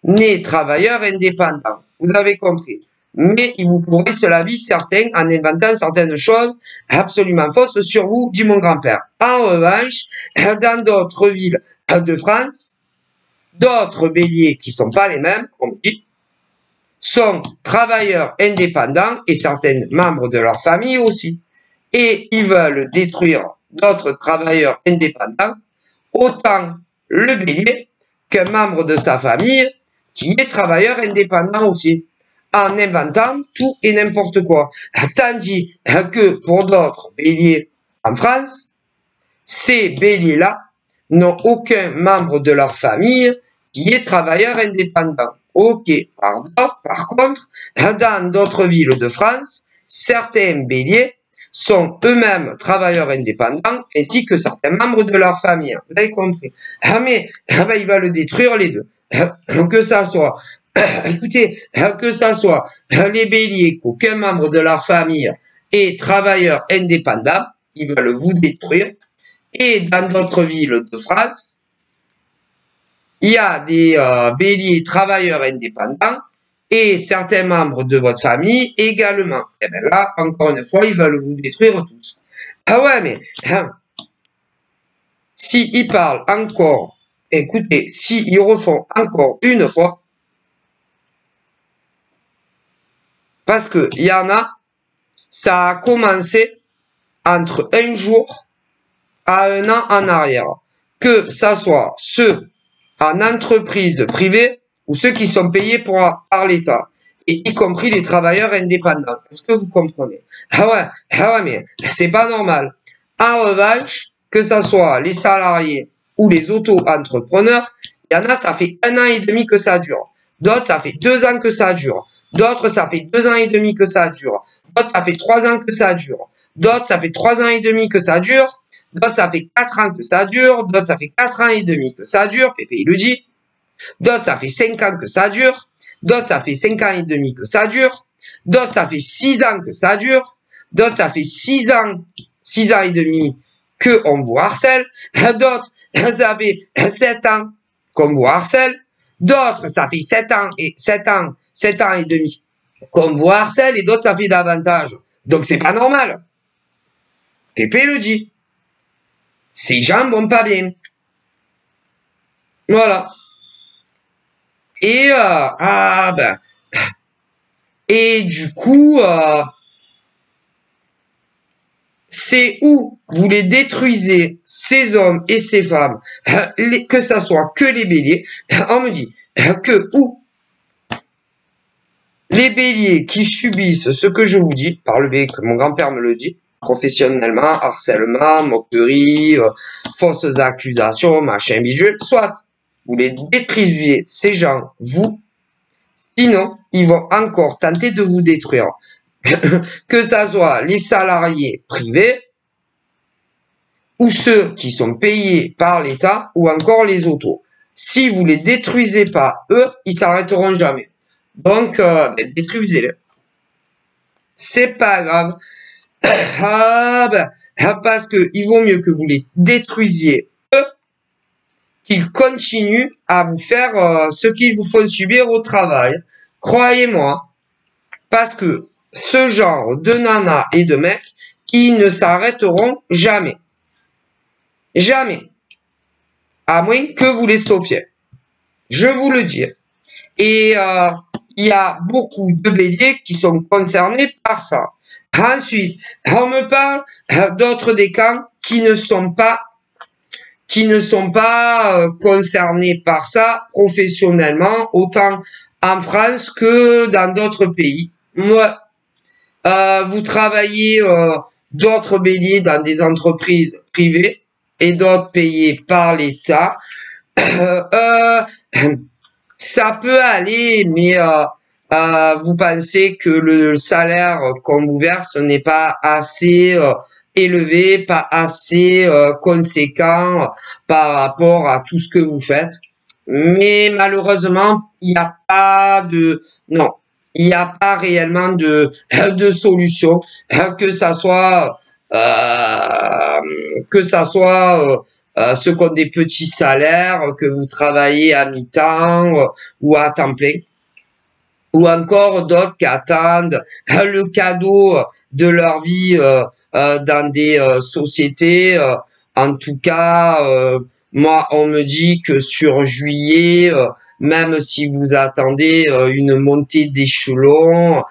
n'est travailleur indépendant. Vous avez compris. Mais il vous pourrait cela vie certains en inventant certaines choses absolument fausses sur vous, dit mon grand-père. En revanche, dans d'autres villes de France, d'autres béliers qui sont pas les mêmes, on me dit, sont travailleurs indépendants et certains membres de leur famille aussi. Et ils veulent détruire d'autres travailleurs indépendants autant le bélier qu'un membre de sa famille qui est travailleur indépendant aussi, en inventant tout et n'importe quoi. Tandis que pour d'autres béliers en France, ces béliers-là n'ont aucun membre de leur famille qui est travailleur indépendant. Ok, par contre, dans d'autres villes de France, certains béliers sont eux-mêmes travailleurs indépendants ainsi que certains membres de leur famille. Vous avez compris? Mais il va le détruire les deux. Que ça soit, écoutez, que ça soit les béliers qu'aucun membre de leur famille est travailleur indépendant, ils veulent vous détruire. Et dans d'autres villes de France, il y a des béliers travailleurs indépendants et certains membres de votre famille également. Et bien là, encore une fois, ils veulent vous détruire tous. Ah ouais, mais si ils parlent encore, écoutez, si ils refont encore une fois, parce que il y en a, ça a commencé entre un jour à un an en arrière, que ça soit ceux en entreprise privée ou ceux qui sont payés par l'État, et y compris les travailleurs indépendants. Est-ce que vous comprenez? Ah ouais, mais c'est pas normal. En revanche, que ça soit les salariés ou les auto-entrepreneurs, il y en a, ça fait 1 an et demi que ça dure. D'autres, ça fait 2 ans que ça dure. D'autres, ça fait 2 ans et demi que ça dure. D'autres, ça fait 3 ans que ça dure. D'autres, ça fait 3 ans et demi que ça dure. D'autres, ça fait 4 ans que ça dure. D'autres, ça fait 4 ans et demi que ça dure. Pépé, il le dit. D'autres, ça fait 5 ans que ça dure. D'autres, ça fait 5 ans et demi que ça dure. D'autres, ça fait 6 ans que ça dure. D'autres, ça fait 6 ans et demi que on vous harcèle. D'autres, ça fait 7 ans qu'on vous harcèle. D'autres, ça fait 7 ans et demi qu'on vous harcèle. Et d'autres, ça fait davantage. Donc, c'est pas normal. Pépé le dit. Ces gens vont pas bien. Voilà. Et et du coup, c'est où vous les détruisez, ces hommes et ces femmes, que ça soit que les béliers. On me dit que où les béliers qui subissent ce que je vous dis, par le biais que mon grand-père me le dit, professionnellement, harcèlement, moquerie, fausses accusations, machin bidule, soit vous les détruisez, ces gens, vous, sinon, ils vont encore tenter de vous détruire. Que ça soit les salariés privés, ou ceux qui sont payés par l'État, ou encore les autos. Si vous les détruisez pas, eux, ils s'arrêteront jamais. Donc, détruisez-les. C'est pas grave. Parce que il vaut mieux que vous les détruisiez eux, qu'ils continuent à vous faire ce qu'ils vous font subir au travail. Croyez-moi, parce que ce genre de nanas et de mecs, ils ne s'arrêteront jamais. Jamais. À moins que vous les stoppiez. Je vous le dis. Et il y a beaucoup de béliers qui sont concernés par ça. Ensuite, on me parle d'autres décans qui ne sont pas concernés par ça professionnellement, autant en France que dans d'autres pays. Moi, vous travaillez d'autres béliers dans des entreprises privées et d'autres payés par l'État. Ça peut aller, mais vous pensez que le salaire qu'on vous verse n'est pas assez élevé, pas assez conséquent par rapport à tout ce que vous faites. Mais malheureusement, il n'y a pas de... Non, il n'y a pas réellement de solution, que ça soit ceux qui ont des petits salaires, que vous travaillez à mi-temps ou à temps plein, ou encore d'autres qui attendent le cadeau de leur vie dans des sociétés. En tout cas, moi, on me dit que sur juillet, même si vous attendez une montée d'échelon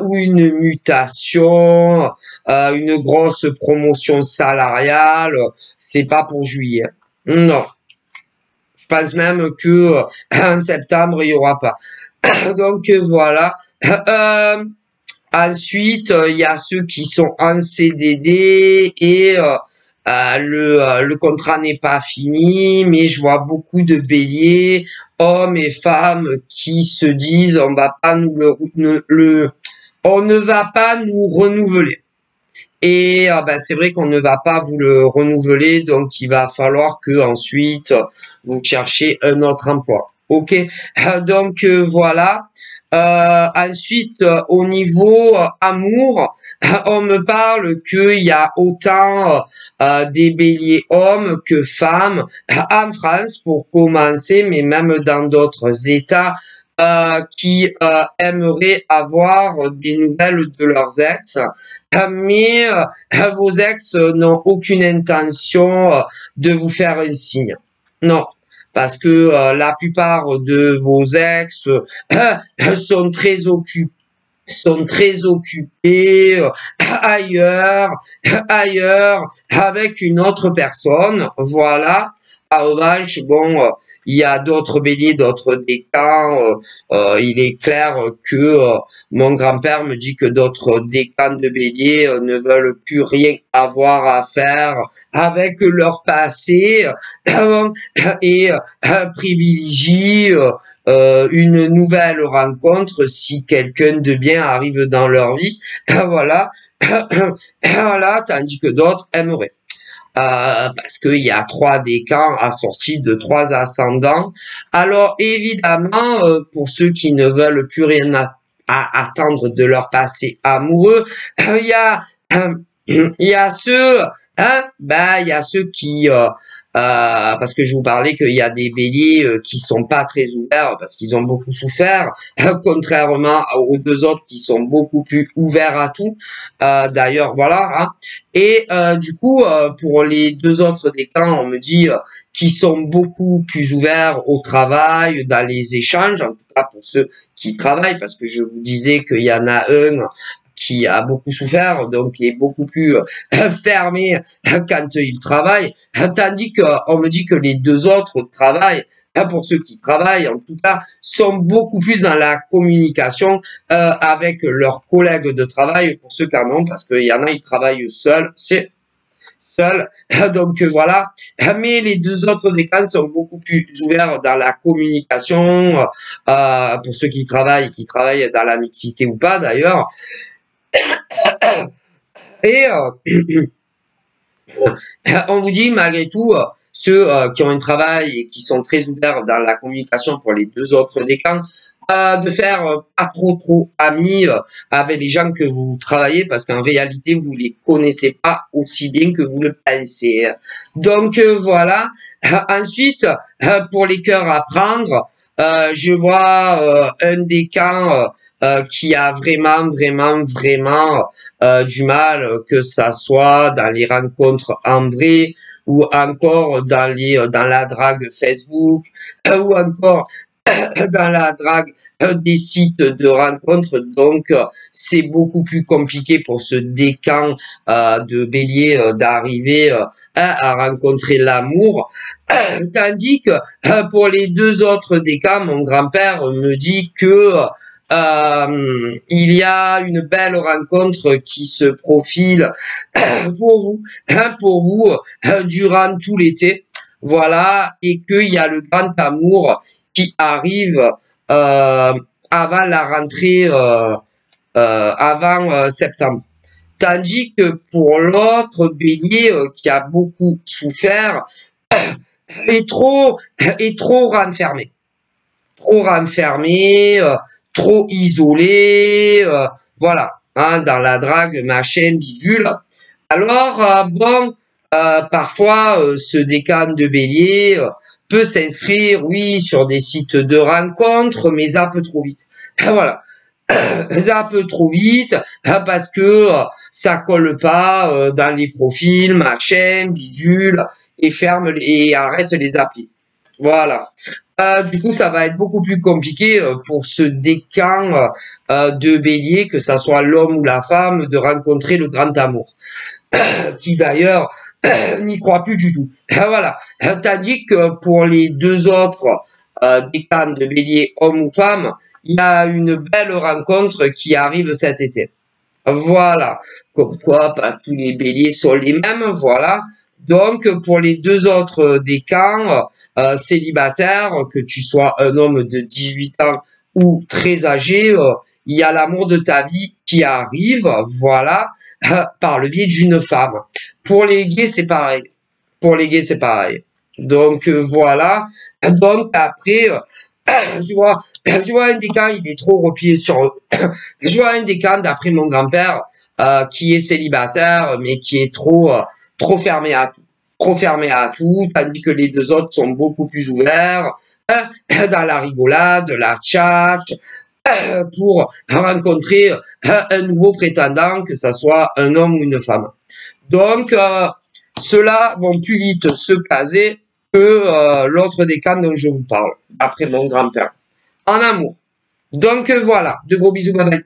ou une mutation, une grosse promotion salariale, c'est pas pour juillet. Non. pense même que en septembre, il y aura pas. Donc voilà. Ensuite, il y a ceux qui sont en CDD et le contrat n'est pas fini, mais je vois beaucoup de béliers, hommes et femmes, qui se disent on va pas nous on ne va pas nous renouveler. Et c'est vrai qu'on ne va pas vous le renouveler, donc il va falloir que ensuite vous cherchiez un autre emploi. Ok, donc voilà. Ensuite, au niveau amour, on me parle qu'il y a autant des béliers hommes que femmes en France pour commencer, mais même dans d'autres États qui aimeraient avoir des nouvelles de leurs ex. Mais vos ex n'ont aucune intention de vous faire un signe. Non, parce que la plupart de vos ex sont très occupés ailleurs avec une autre personne. Voilà. En revanche, bon, il y a d'autres béliers, d'autres décans. Il est clair que mon grand-père me dit que d'autres décans de béliers ne veulent plus rien avoir à faire avec leur passé et privilégient une nouvelle rencontre si quelqu'un de bien arrive dans leur vie. Voilà. Voilà, tandis que d'autres aimeraient. Parce qu'il y a 3 décans assortis de 3 ascendants. Alors évidemment, pour ceux qui ne veulent plus rien à attendre de leur passé amoureux, il y a ceux, il y a ceux qui parce que je vous parlais qu'il y a des béliers qui sont pas très ouverts parce qu'ils ont beaucoup souffert, contrairement aux 2 autres qui sont beaucoup plus ouverts à tout. D'ailleurs, voilà. Hein. Et du coup, pour les 2 autres décans, on me dit qu'ils sont beaucoup plus ouverts au travail, dans les échanges, en tout cas pour ceux qui travaillent, parce que je vous disais qu'il y en a un qui a beaucoup souffert, donc il est beaucoup plus fermé quand il travaille, tandis qu'on me dit que les 2 autres travaillent, pour ceux qui travaillent en tout cas, sont beaucoup plus dans la communication avec leurs collègues de travail, pour ceux qui en ont, parce qu'il y en a, ils travaillent seuls, c'est seul, donc voilà, mais les 2 autres décans sont beaucoup plus ouverts dans la communication, pour ceux qui travaillent dans la mixité ou pas d'ailleurs. Et on vous dit malgré tout, ceux qui ont un travail et qui sont très ouverts dans la communication pour les 2 autres décans, de faire pas trop amis avec les gens que vous travaillez, parce qu'en réalité vous les connaissez pas aussi bien que vous le pensez. Donc voilà. Ensuite, pour les cœurs à prendre, je vois un décan qui a vraiment du mal, que ça soit dans les rencontres en vrai ou encore dans la drague Facebook ou encore dans la drague des sites de rencontres. Donc c'est beaucoup plus compliqué pour ce décan de bélier d'arriver à rencontrer l'amour, tandis que pour les 2 autres décans, mon grand-père me dit que il y a une belle rencontre qui se profile pour vous durant tout l'été, voilà, et qu'il y a le grand amour qui arrive avant la rentrée, avant septembre. Tandis que pour l'autre bélier qui a beaucoup souffert, est trop renfermé, trop isolé, voilà, hein, dans la drague, machin, bidule. Alors, bon, parfois, ce décan de bélier peut s'inscrire, oui, sur des sites de rencontres, mais ça peut trop vite. Voilà. Ça peut trop vite, parce que ça colle pas dans les profils, machin, bidule, et ferme et arrête les applis. Voilà. Du coup, ça va être beaucoup plus compliqué pour ce décan de bélier, que ça soit l'homme ou la femme, de rencontrer le grand amour. Qui d'ailleurs n'y croit plus du tout. Voilà. Tandis que pour les deux autres décans de bélier, homme ou femme, il y a une belle rencontre qui arrive cet été. Voilà. Comme quoi, pas tous les béliers sont les mêmes, voilà. Donc, pour les deux autres décans célibataires, que tu sois un homme de 18 ans ou très âgé, il y a l'amour de ta vie qui arrive, voilà, par le biais d'une femme. Pour les gays, c'est pareil. Pour les gays, c'est pareil. Donc, voilà. Donc, après, je vois un décan, il est trop replié sur eux. Je vois un décan, d'après mon grand-père, qui est célibataire, mais qui est trop fermé à tout. Trop fermé à tout, tandis que les deux autres sont beaucoup plus ouverts, dans la rigolade, la tchatch, pour rencontrer un nouveau prétendant, que ça soit un homme ou une femme. Donc, ceux-là vont plus vite se caser que l'autre décan dont je vous parle, après mon grand-père. En amour. Donc voilà, de gros bisous, bye bye.